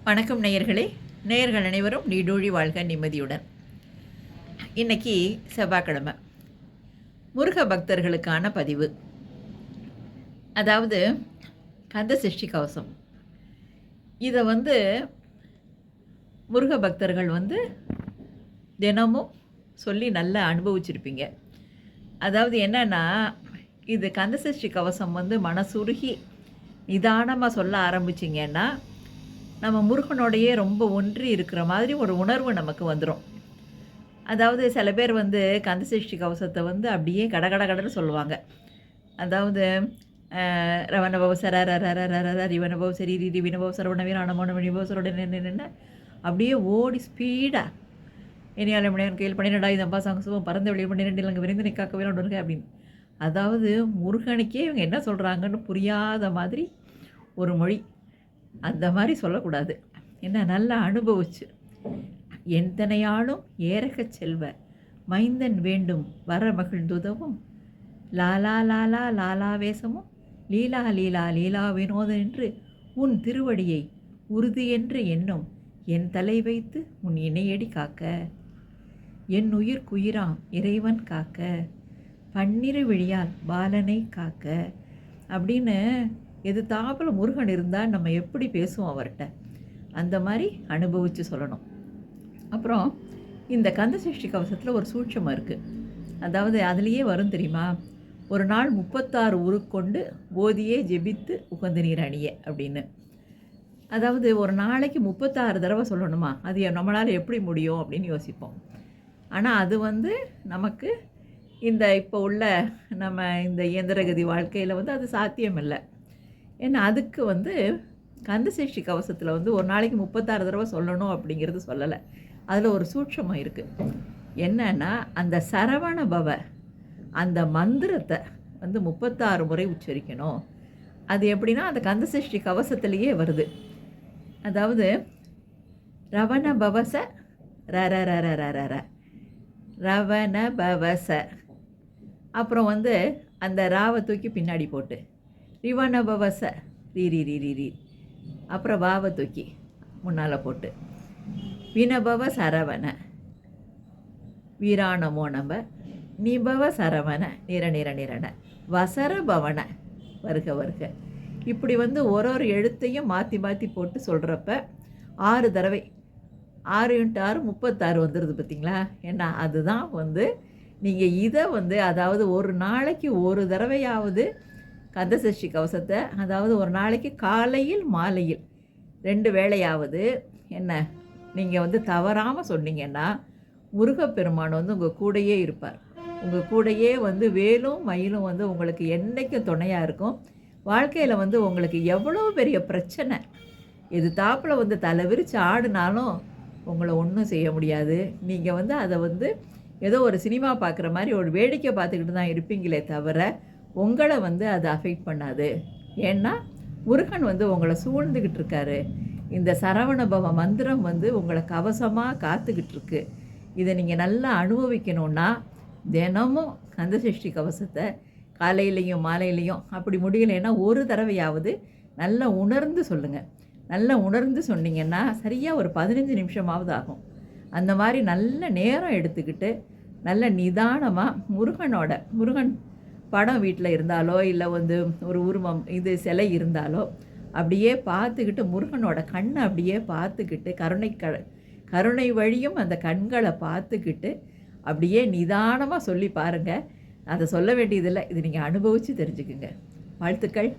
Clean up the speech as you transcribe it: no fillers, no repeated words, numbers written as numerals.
வணக்கம் நேயர்களே. நேயர்கள் அனைவரும் நீடூழி வாழ்க நிம்மதியுடன். இன்னைக்கு செவ்வாய்க்கிழமை, முருக பக்தர்களுக்கான பதிவு. அதாவது கந்த சஷ்டி கவசம். இதை முருக பக்தர்கள் தினமும் சொல்லி நல்லா அனுபவிச்சிருப்பீங்க. அதாவது என்னென்னா, இது கந்த சஷ்டி கவசம் மனசுருகி நிதானமாக சொல்ல ஆரம்பிச்சிங்கன்னா, நம்ம முருகனோடையே ரொம்ப ஒன்றி இருக்கிற மாதிரி ஒரு உணர்வு நமக்கு வந்துடும். அதாவது சில பேர் கந்தசஷ்டி கவசத்தை அப்படியே கடன்னு சொல்லுவாங்க. அதாவது ரவணபவ சர ரர ரிவனபவ சரி ரி வினபவ சரவண வீராணமோன வினிபவ சரோட அப்படியே ஓடி ஸ்பீடாக இனியால மணியன் கையில் 12 இதம்பா சங்கசுவம் பறந்த வெளியில் 12 அங்கே விரைந்து நிற்காக்க வேணும் அப்படின்னு. அதாவது முருகனுக்கே இவங்க என்ன சொல்கிறாங்கன்னு புரியாத மாதிரி ஒரு மொழி. அந்த மாதிரி சொல்லக்கூடாது. என்ன நல்லா அனுபவிச்சு, எந்தனையாலும் ஏறகச் செல்வ மைந்தன் வேண்டும் வர மகிழ்ந்துதவும் லாலா லாலா லாலாவேசமும் லீலா லீலா லீலா வினோதன் என்று உன் திருவடியை உறுதி என்று எண்ணும் என் தலை வைத்து உன் இணையடி காக்க, என் உயிர்க்குயிராம் இறைவன் காக்க, பன்னிரு விழியால் பாலனை காக்க அப்படின்னு எதுத்தாப்புல முருகன் இருந்தால் நம்ம எப்படி பேசுவோம் அவர்கிட்ட, அந்த மாதிரி அனுபவித்து சொல்லணும். அப்புறம் இந்த கந்தசஷ்டி கவசத்தில் ஒரு சூட்சமாக இருக்குது. அதாவது அதுலேயே வரும் தெரியுமா, ஒரு நாள் 36 உருக்கொண்டு போதியே ஜெபித்து உகந்த நீர் அணிய அப்படின்னு. அதாவது ஒரு நாளைக்கு 36 தடவை சொல்லணுமா, அது நம்மளால் எப்படி முடியும் அப்படின்னு யோசிப்போம். ஆனால் அது நமக்கு இந்த இப்போ உள்ள நம்ம இந்த இயந்திரகதி வாழ்க்கையில் அது சாத்தியம் இல்லை. ஏன்னா அதுக்கு கந்தசஷ்டி கவசத்தில் ஒரு நாளைக்கு 36 தடவை சொல்லணும் அப்படிங்கிறது சொல்லலை. அதில் ஒரு சூட்சமாக இருக்குது. என்னன்னா, அந்த சரவண பவ அந்த மந்திரத்தை 36 முறை உச்சரிக்கணும். அது எப்படின்னா, அந்த கந்தசஷ்டி கவசத்திலேயே வருது. அதாவது ரவண பவச ரர ரர ரர ர ரவண பவச, அப்புறம் அந்த ராவை தூக்கி பின்னாடி போட்டு ரிவணபவச ரீ ரீ ரீ ரீ ரீ, அப்புறம் வாவை தூக்கி முன்னால் போட்டு வினபவ சரவண வீராணமோ நம்ப நிபவ சரவண நிர நிர நிரண வசர பவன வருக வருக. இப்படி ஒரு எழுத்தையும் மாற்றி மாற்றி போட்டு சொல்கிறப்ப 6 தடவை 6 × 6 36 வந்துடுது பார்த்திங்களா. ஏன்னா அதுதான் நீங்கள் இதை அதாவது ஒரு நாளைக்கு ஒரு தடவையாவது கந்தசஷ்டி கவசத்தை, அதாவது ஒரு நாளைக்கு காலையில் மாலையில் 2 வேளையாவது என்ன நீங்கள் தவறாமல் சொன்னீங்கன்னா, முருகப்பெருமான் உங்கள் கூடையே இருப்பார். உங்கள் கூடையே வேலும் மயிலும் உங்களுக்கு என்றைக்கும் துணையாக இருக்கும். வாழ்க்கையில் உங்களுக்கு எவ்வளோ பெரிய பிரச்சனை எது தாப்பில் தலை விரித்து ஆடினாலும் உங்களை ஒன்றும் செய்ய முடியாது. நீங்கள் அதை ஏதோ ஒரு சினிமா பார்க்குற மாதிரி ஒரு வேடிக்கை பார்த்துக்கிட்டு தான் இருப்பீங்களே தவிர உங்களை அது அஃபெக்ட் பண்ணாது. ஏன்னா முருகன் உங்களை சூழ்ந்துக்கிட்டு இருக்காரு. இந்த சரவணபவ மந்திரம் உங்களை கவசமாக காத்துக்கிட்டு இருக்கு. இதை நீங்கள் நல்லா அனுபவிக்கணுன்னா தினமும் கந்தசஷ்டி கவசத்தை காலையிலையும் மாலையிலையும், அப்படி முடியலைன்னா ஒரு தடவையாவது நல்லா உணர்ந்து சொல்லுங்கள். நல்லா உணர்ந்து சொன்னீங்கன்னா சரியாக ஒரு 15 நிமிஷமாவது ஆகும். அந்த மாதிரி நல்ல நேரம் எடுத்துக்கிட்டு நல்ல நிதானமாக முருகன் படம் வீட்டில் இருந்தாலோ இல்லை ஒரு உருவம் இது சிலை இருந்தாலோ அப்படியே பார்த்துக்கிட்டு முருகனோட கண்ணை அப்படியே பார்த்துக்கிட்டு கருணை வழியும் அந்த கண்களை பார்த்துக்கிட்டு அப்படியே நிதானமாக சொல்லி பாருங்கள். அதை சொல்ல வேண்டியதில்லை, இது நீங்கள் அனுபவித்து தெரிஞ்சுக்குங்க. வாழ்த்துக்கள்.